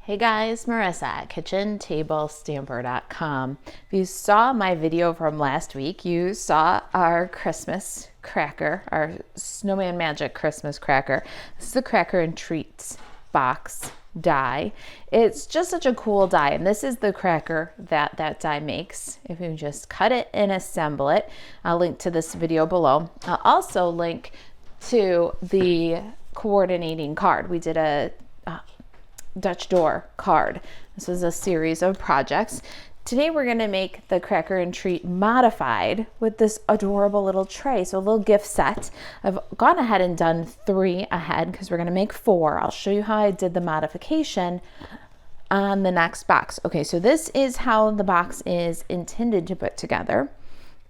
Hey guys, Marissa at kitchentablestamper.com. If you saw my video from last week, you saw our Christmas cracker, our Snowman Magic Christmas cracker. This is the cracker and treats box die. It's just such a cool die, and this is the cracker that die makes. If you just cut it and assemble it, I'll link to this video below. I'll also link to the coordinating card. We did a Dutch door card. This is a series of projects. Today we're going to make the cracker and treat modified with this adorable little tray. So a little gift set. I've gone ahead and done 3 ahead because we're going to make 4. I'll show you how I did the modification on the next box. Okay, so this is how the box is intended to put together.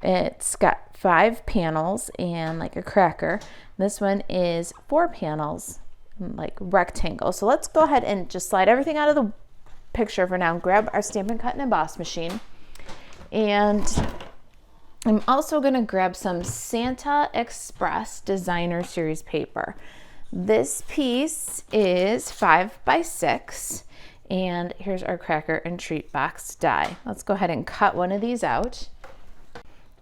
It's got 5 panels and like a cracker. This one is 4 panels, like rectangle. So let's go ahead and just slide everything out of the picture for now. Grab our Stampin' Cut and Emboss machine. And I'm also going to grab some Santa Express Designer Series paper. This piece is 5 by 6. And here's our cracker and treat box die. Let's go ahead and cut one of these out.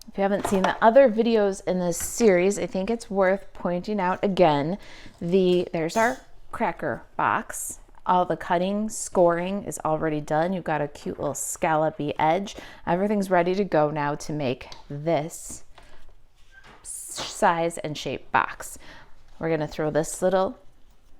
If you haven't seen the other videos in this series, I think it's worth pointing out again. There's our cracker box. All the cutting, scoring is already done. You've got a cute little scallopy edge. Everything's ready to go now to make this size and shape box. We're gonna throw this little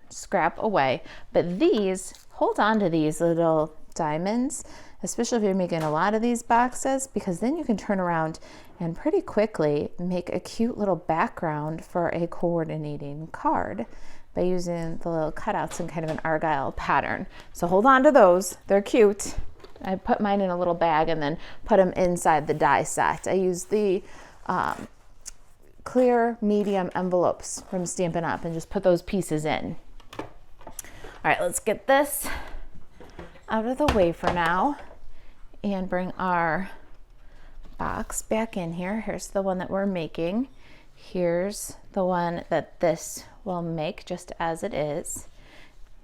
scrap away, but these, hold on to these little diamonds, especially if you're making a lot of these boxes, because then you can turn around and pretty quickly make a cute little background for a coordinating card by using the little cutouts in kind of an argyle pattern. So hold on to those, they're cute. I put mine in a little bag and then put them inside the die set. I use the clear medium envelopes from Stampin' Up and just put those pieces in. All right, let's get this out of the way for now and bring our box back in here. Here's the one that we're making. Here's the one that this will make just as it is.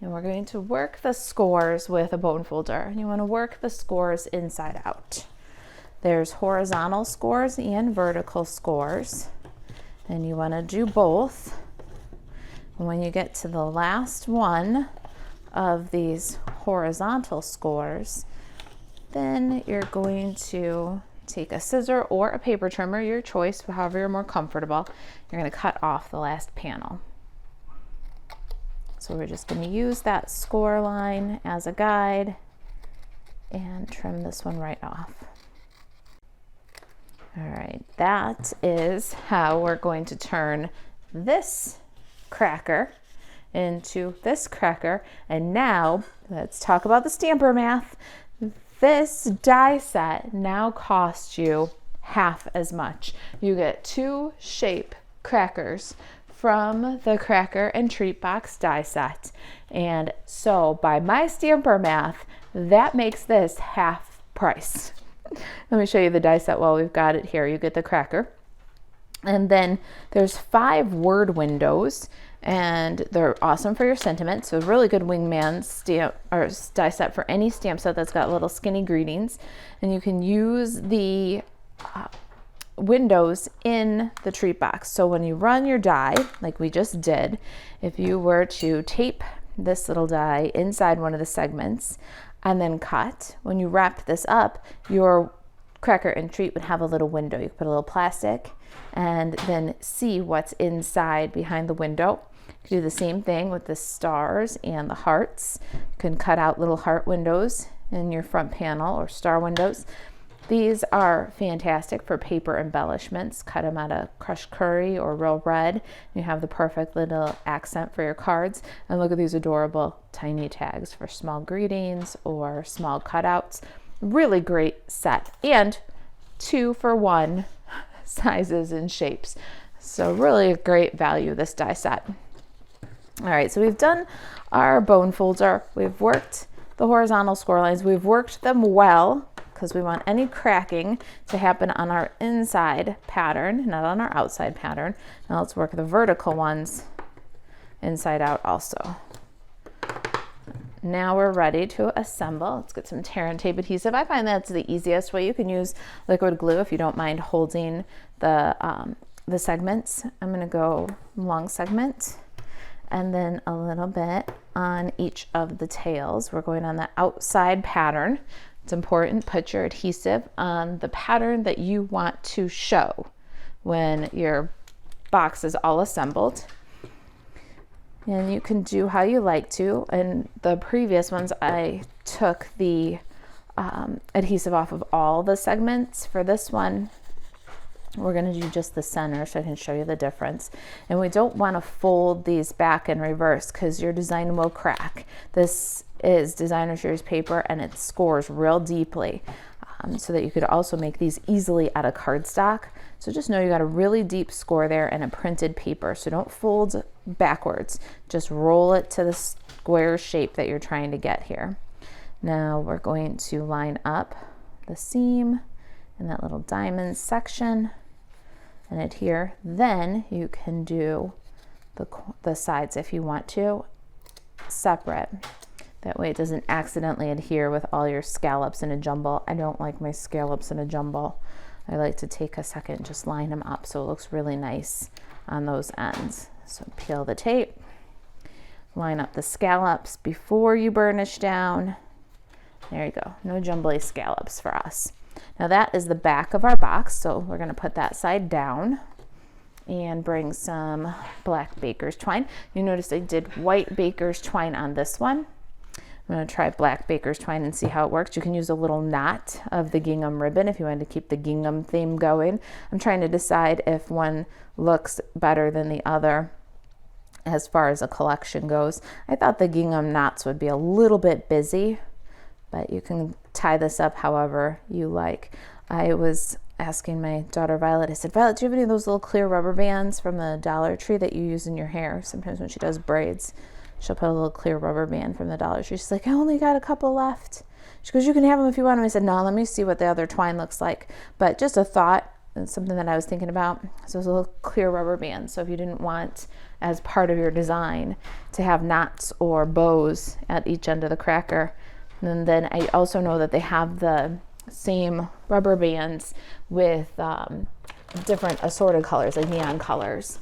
And we're going to work the scores with a bone folder. And you want to work the scores inside out. There's horizontal scores and vertical scores. And you want to do both. And when you get to the last one of these horizontal scores, then you're going to take a scissor or a paper trimmer, your choice, however you're more comfortable. You're going to cut off the last panel. So we're just going to use that score line as a guide and trim this one right off. All right, that is how we're going to turn this cracker into this cracker. And now let's talk about the stamper math. This die set now costs you half as much. You get 2 shape crackers from the cracker and treat box die set. And so by my stamper math, that makes this half price. Let me show you the die set while we've got it here. You get the cracker. And then there's 5 word windows, and they're awesome for your sentiment. So really good wingman stamp or die set for any stamp set that's got little skinny greetings. And you can use the windows in the treat box. So when you run your die, like we just did, if you were to tape this little die inside one of the segments and then cut, when you wrap this up, your cracker and treat would have a little window. You could put a little plastic and then see what's inside behind the window. You can do the same thing with the stars and the hearts. You can cut out little heart windows in your front panel or star windows. These are fantastic for paper embellishments. Cut them out of crushed curry or real red. You have the perfect little accent for your cards. And look at these adorable tiny tags for small greetings or small cutouts. Really great set, and 2 for 1 sizes and shapes. So really a great value, this die set. All right, so we've done our bone folder. We've worked the horizontal score lines. We've worked them well because we want any cracking to happen on our inside pattern, not on our outside pattern. Now let's work the vertical ones inside out also. now we're ready to assemble. Let's get some tear and tape adhesive. I find that's the easiest way. You can use liquid glue if you don't mind holding the segments. I'm going to go long segment and then a little bit on each of the tails. We're going on the outside pattern. It's important, put your adhesive on the pattern that you want to show when your box is all assembled. And you can do how you like to. In the previous ones, I took the adhesive off of all the segments. For this one, we're going to do just the center so I can show you the difference. And we don't want to fold these back and reverse because your design will crack. This is designer series paper and it scores real deeply, so that you could also make these easily out of cardstock. So just know you got a really deep score there and a printed paper. So don't fold backwards, just roll it to the square shape that you're trying to get here. Now we're going to line up the seam in that little diamond section and adhere. Then you can do the sides if you want to separate. That way it doesn't accidentally adhere with all your scallops in a jumble. I don't like my scallops in a jumble. I like to take a second and just line them up so it looks really nice on those ends. So peel the tape, line up the scallops before you burnish down. There you go, no jumbly scallops for us. Now that is the back of our box, so we're going to put that side down and bring some black baker's twine. You notice I did white baker's twine on this one. I'm going to try black baker's twine and see how it works. You can use a little knot of the gingham ribbon if you want to keep the gingham theme going. I'm trying to decide if one looks better than the other as far as a collection goes. I thought the gingham knots would be a little bit busy, but you can tie this up however you like. I was asking my daughter Violet, I said, Violet, do you have any of those little clear rubber bands from the Dollar Tree that you use in your hair? Sometimes when she does braids, she'll put a little clear rubber band from the Dollar Tree. She's like, I only got a couple left. She goes, you can have them if you want them. I said, no, let me see what the other twine looks like. But just a thought, and something that I was thinking about. So it's a little clear rubber band. So if you didn't want, as part of your design, to have knots or bows at each end of the cracker. And then I also know that they have the same rubber bands with different assorted colors, like neon colors.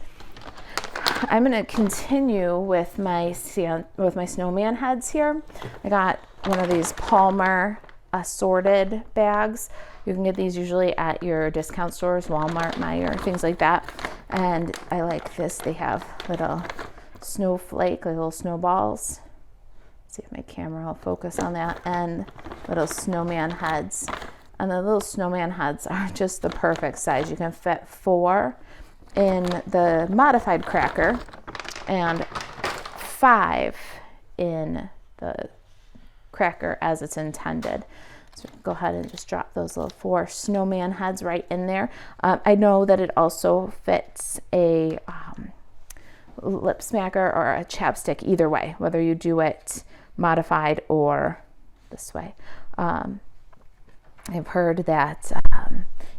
I'm going to continue with my snowman heads here. I got one of these Palmer assorted bags. You can get these usually at your discount stores, Walmart, Meijer, things like that. And I like this. They have little snowflake, like little snowballs. Let's see if my camera will focus on that. And little snowman heads. And the little snowman heads are just the perfect size. You can fit 4 in the modified cracker and 5 in the cracker as it's intended. So go ahead and just drop those little 4 snowman heads right in there. I know that it also fits a lip smacker or a chapstick either way, whether you do it modified or this way. I've heard that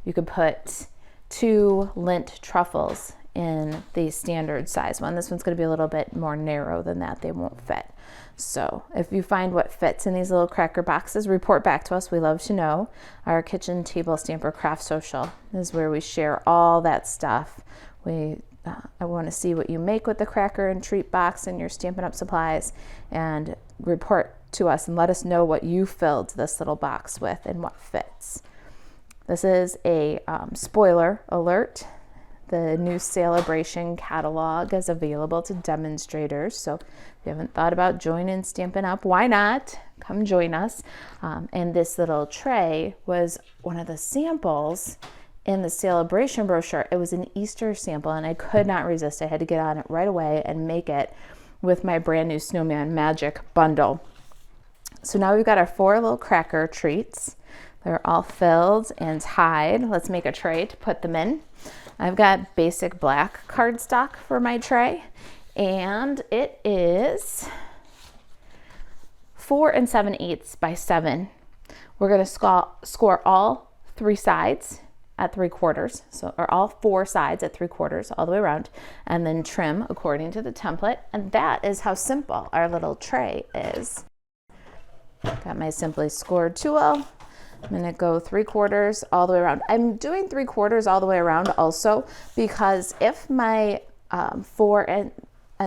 you could put 2 lint truffles in the standard size one. This one's going to be a little bit more narrow than that. They won't fit. So if you find what fits in these little cracker boxes, report back to us. We love to know. Our kitchen table stamper craft social is where we share all that stuff. I want to see what you make with the cracker and treat box and your Stampin' Up! Supplies, and report to us and let us know what you filled this little box with and what fits. This is a spoiler alert. The new Celebration catalog is available to demonstrators. So if you haven't thought about joining Stampin' Up, why not? Come join us. And this little tray was one of the samples in the Celebration brochure. It was an Easter sample and I could not resist. I had to get on it right away and make it with my brand new Snowman Magic Bundle. So now we've got our 4 little cracker treats. They're all filled and tied. Let's make a tray to put them in. I've got basic black cardstock for my tray, and it is 4 7/8 by 7. We're going to score all 3 sides at 3/4, or all 4 sides at 3/4 all the way around, and then trim according to the template. And that is how simple our little tray is. Got my simply scored tool. I'm gonna go 3/4 all the way around. I'm doing 3/4 all the way around also because if my 4 and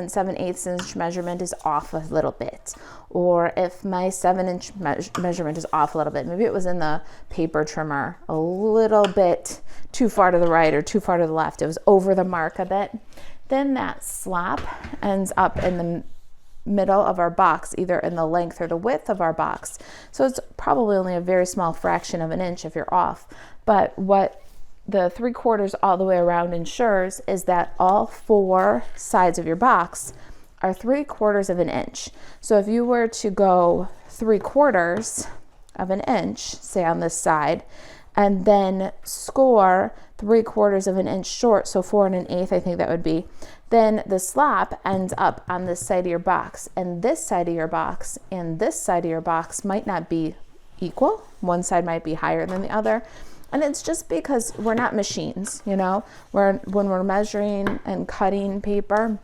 7/8 inch measurement is off a little bit, or if my 7-inch measurement is off a little bit, maybe it was in the paper trimmer a little bit too far to the right or too far to the left, it was over the mark a bit, then that slop ends up in the middle of our box, either in the length or the width of our box. So it's probably only a very small fraction of an inch if you're off. But what the 3/4 all the way around ensures is that all 4 sides of your box are 3/4 of an inch. So if you were to go 3/4 of an inch, say on this side, and then score 3/4 of an inch short, so 4 1/8, I think that would be, then the slop ends up on this side of your box, and this side of your box and this side of your box might not be equal. One side might be higher than the other. And it's just because we're not machines, you know, when we're measuring and cutting paper,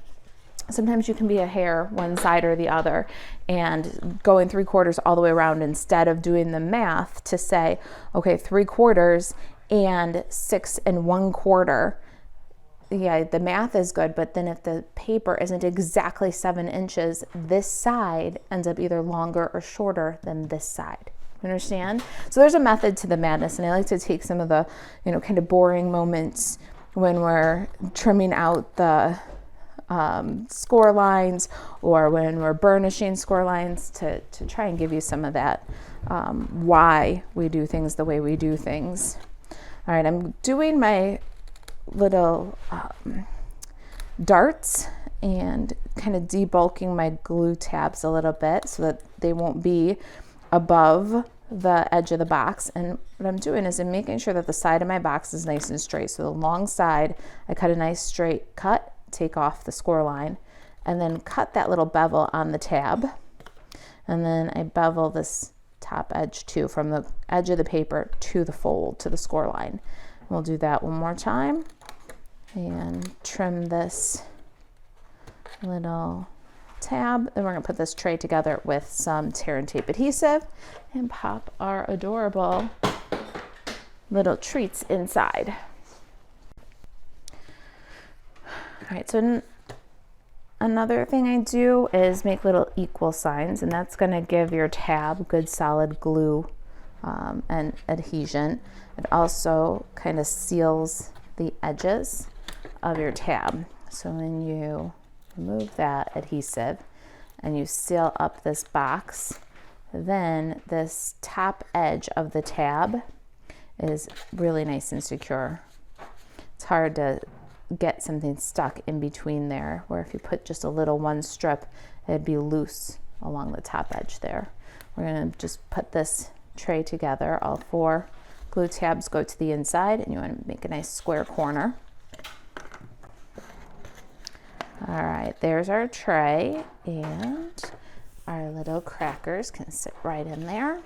sometimes you can be a hair one side or the other, and going 3/4 all the way around instead of doing the math to say, okay, 3/4 and 6 1/4. Yeah, the math is good, but then if the paper isn't exactly 7 inches, this side ends up either longer or shorter than this side. Understand? So there's a method to the madness, and I like to take some of the, you know, kind of boring moments when we're trimming out the score lines, or when we're burnishing score lines, to try and give you some of that why we do things the way we do things. All right, I'm doing my little darts and kind of debulking my glue tabs a little bit so that they won't be above the edge of the box. And what I'm doing is I'm making sure that the side of my box is nice and straight. So the long side, I cut a nice straight cut, take off the score line, and then cut that little bevel on the tab. And then I bevel this top edge too, from the edge of the paper to the fold, to the score line. We'll do that one more time and trim this little tab. Then we're going to put this tray together with some tear and tape adhesive and pop our adorable little treats inside. All right, so another thing I do is make little equal signs, and that's going to give your tab good solid glue and adhesion. It also kind of seals the edges of your tab. So when you remove that adhesive and you seal up this box, then this top edge of the tab is really nice and secure. It's hard to get something stuck in between there, where if you put just a little one strip, it'd be loose along the top edge there. We're going to just put this tray together. All 4 glue tabs go to the inside, and you want to make a nice square corner. All right, there's our tray, and our little crackers can sit right in there.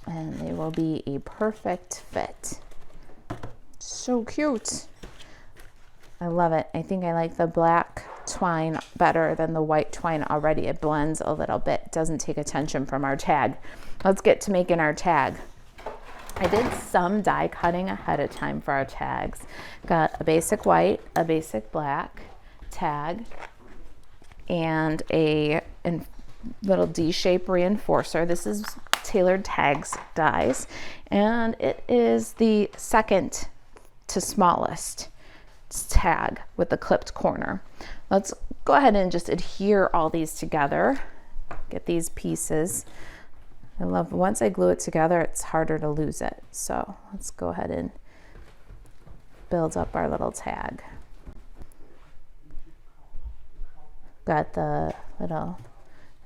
And they will be a perfect fit. So cute. I love it. I think I like the black twine better than the white twine already. It blends a little bit, doesn't take attention from our tag. Let's get to making our tag. I did some die cutting ahead of time for our tags. Got a basic white, a basic black tag, and a little D-shape reinforcer. This is Tailored Tags dies, and it is the second to smallest tag with the clipped corner. Let's go ahead and just adhere all these together. Get these pieces. I love once I glue it together, it's harder to lose it. So let's go ahead and build up our little tag. Got the little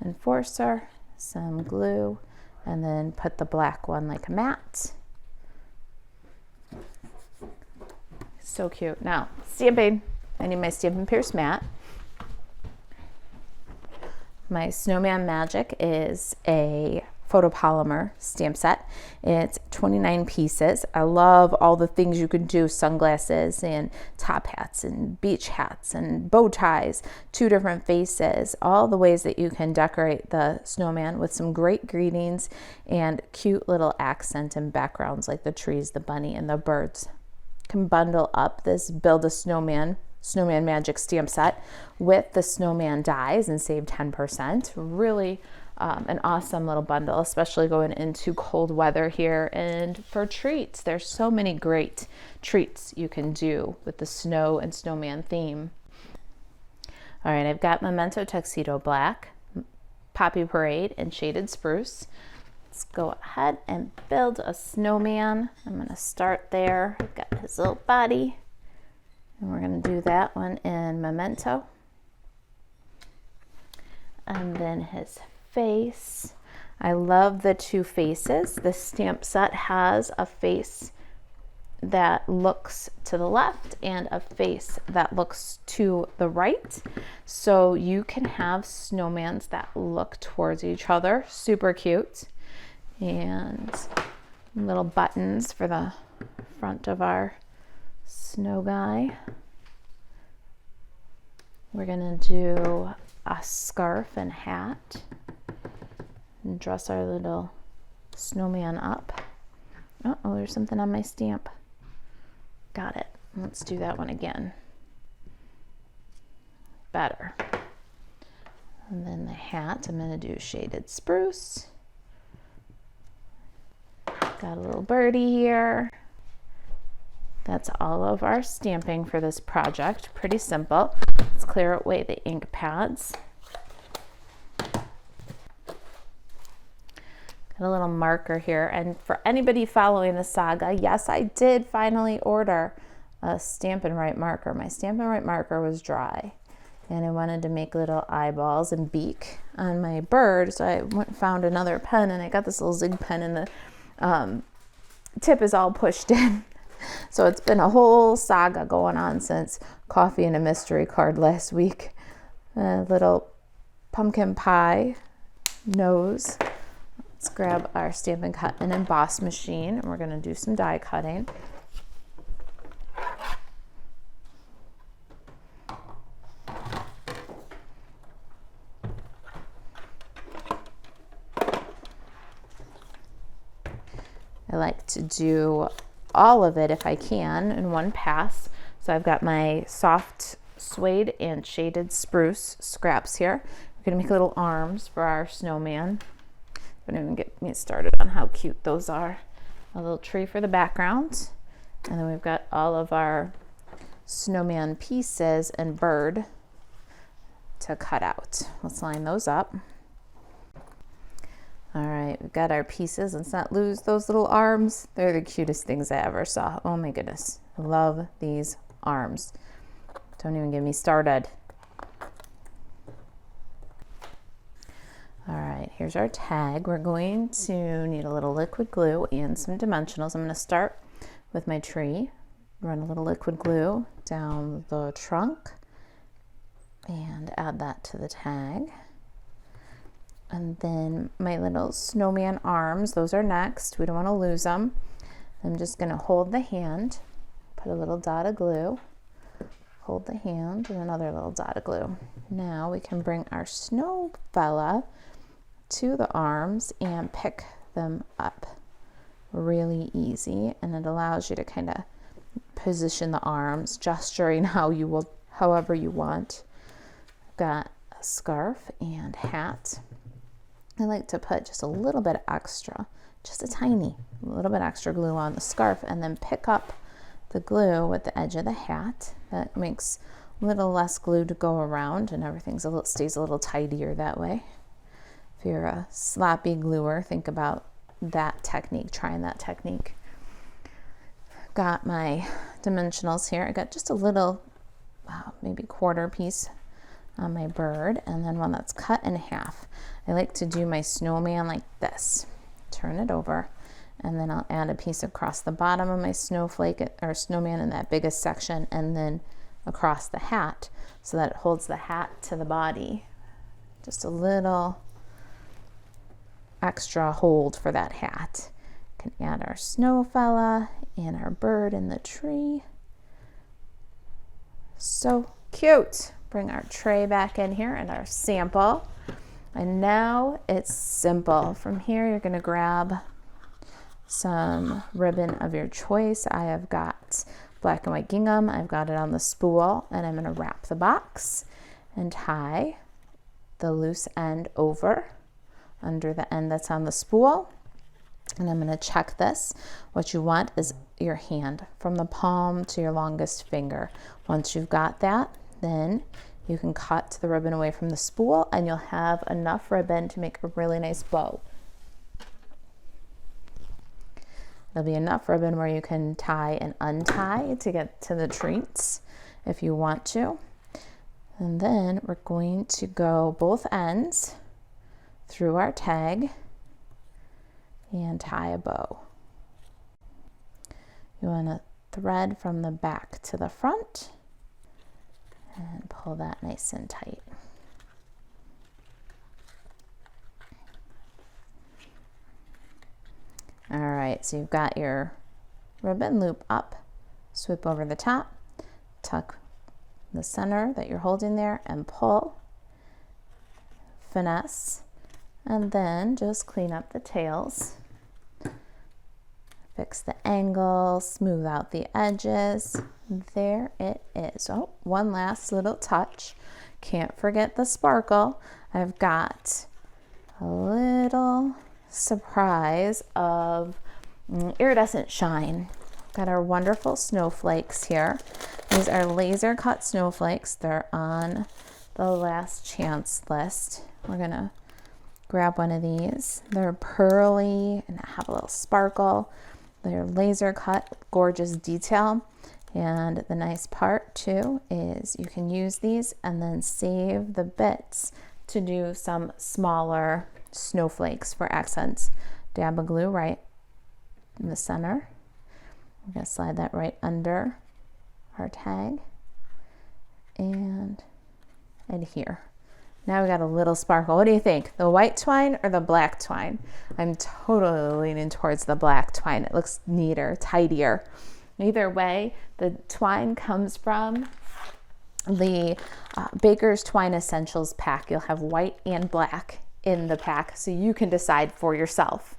enforcer, some glue, and then put the black one like a mat. So cute. Now, stamping. I need my Stampin' Pierce mat. My Snowman Magic is a photopolymer stamp set. It's 29 pieces. I love all the things you can do, sunglasses and top hats and beach hats and bow ties, 2 different faces, all the ways that you can decorate the snowman with some great greetings and cute little accent and backgrounds like the trees, the bunny, and the birds. You can bundle up this Build a Snowman Magic stamp set with the snowman dies and save 10%. Really an awesome little bundle, especially going into cold weather here. And for treats, there's so many great treats you can do with the snow and snowman theme. All right, I've got Memento Tuxedo Black, Poppy Parade, and Shaded Spruce. Let's go ahead and build a snowman. I'm going to start there. I've got his little body, and we're going to do that one in Memento. And then his face. I love the 2 faces. The stamp set has a face that looks to the left and a face that looks to the right. So you can have snowmans that look towards each other. Super cute. And little buttons for the front of our snow guy. We're gonna do a scarf and hat and dress our little snowman up. Oh, there's something on my stamp. Got it. Let's do that one again. Better. And then the hat, I'm going to do Shaded Spruce. Got a little birdie here. That's all of our stamping for this project. Pretty simple. Let's clear away the ink pads. A little marker here, and for anybody following the saga, yes, I did finally order a Stampin' Write marker. My Stampin' Write marker was dry, and I wanted to make little eyeballs and beak on my bird, so I went and found another pen, and I got this little zig pen, and the tip is all pushed in. So it's been a whole saga going on since Coffee and a Mystery card last week. A little pumpkin pie nose. Let's grab our Stampin' Cut and Emboss machine, and we're going to do some die cutting. I like to do all of it if I can in one pass. So I've got my soft suede and shaded spruce scraps here. We're going to make little arms for our snowman. Don't even get me started on how cute those are. A little tree for the background. And then we've got all of our snowman pieces and bird to cut out. Let's line those up. All right, we've got our pieces. Let's not lose those little arms. They're the cutest things I ever saw. Oh my goodness, I love these arms. Don't even get me started. All right, here's our tag. We're going to need a little liquid glue and some dimensionals. I'm going to start with my tree, run a little liquid glue down the trunk, and add that to the tag. And then my little snowman arms, those are next. We don't want to lose them. I'm just going to hold the hand, put a little dot of glue, hold the hand, and another little dot of glue. Now we can bring our snow fella to the arms and pick them up. Really easy, and it allows you to kind of position the arms, gesturing however you want. I've got a scarf and hat. I like to put just a little bit extra, just a little bit extra glue on the scarf, and then pick up the glue with the edge of the hat. That makes a little less glue to go around, and everything stays a little tidier that way. If you're a sloppy gluer, think about that technique, trying that technique. Got my dimensionals here. I got just a little, maybe quarter piece on my bird, and then one that's cut in half. I like to do my snowman like this. Turn it over, and then I'll add a piece across the bottom of my snowflake or snowman in that biggest section, and then across the hat so that it holds the hat to the body. Just a little extra hold for that hat. We can add our snow fella and our bird in the tree. So cute. Bring our tray back in here and our sample. And now it's simple. From here, you're going to grab some ribbon of your choice. I have got black and white gingham. I've got it on the spool, and I'm going to wrap the box and tie the loose end over under the end that's on the spool. And I'm going to check this. What you want is your hand from the palm to your longest finger. Once you've got that, then you can cut the ribbon away from the spool, and you'll have enough ribbon to make a really nice bow. There'll be enough ribbon where you can tie and untie to get to the treats if you want to. And then we're going to go both ends through our tag and tie a bow. You want to thread from the back to the front and pull that nice and tight. All right, so you've got your ribbon loop up, swoop over the top, tuck the center that you're holding there and pull, finesse, and then just clean up the tails. Fix the angle, smooth out the edges. There it is. Oh, one last little touch. Can't forget the sparkle. I've got a little surprise of iridescent shine. Got our wonderful snowflakes here. These are laser cut snowflakes. They're on the last chance list. We're gonna grab one of these. They're pearly and have a little sparkle. They're laser cut, gorgeous detail. And the nice part too is you can use these and then save the bits to do some smaller snowflakes for accents. Dab of glue right in the center. I'm gonna slide that right under our tag and adhere. Now we got a little sparkle. What do you think? The white twine or the black twine? I'm totally leaning towards the black twine. It looks neater, tidier. Either way, the twine comes from the Baker's Twine Essentials pack. You'll have white and black in the pack, so you can decide for yourself.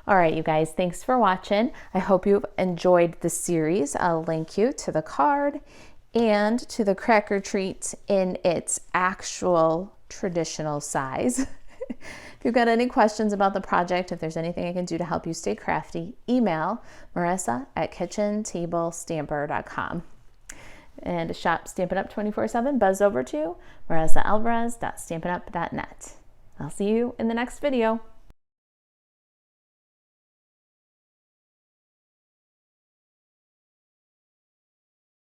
All right, you guys, thanks for watching. I hope you've enjoyed the series. I'll link you to the card and to the cracker treat in its actual traditional size. If you've got any questions about the project, if there's anything I can do to help you stay crafty, email marisa@kitchentablestamper.com. And to shop Stampin' Up 24/7, buzz over to marisaalvarez.stampinup.net. I'll see you in the next video.